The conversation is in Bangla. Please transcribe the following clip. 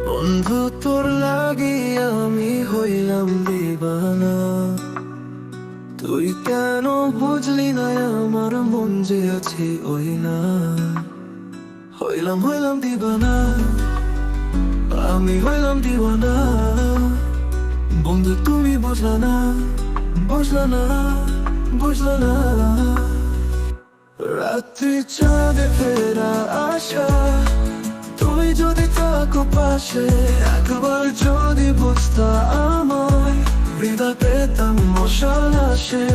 বন্ধু তোর লাগি আমি হইলাম দিবানা, তুই কেন বুঝলি না আমার মন যে আছে ওই না। হইলাম দিবানা, আমি হইলাম দিবানা। বন্ধু তুমি বুঝলা না, বুঝলা না, বুঝলা না। রাত্রি চাঁদে ফেরা আশা, তুই যদি থাকো পাশে, একবার যদি বুঝতা আমায়, হৃদয় পেতাম মশাল আসে।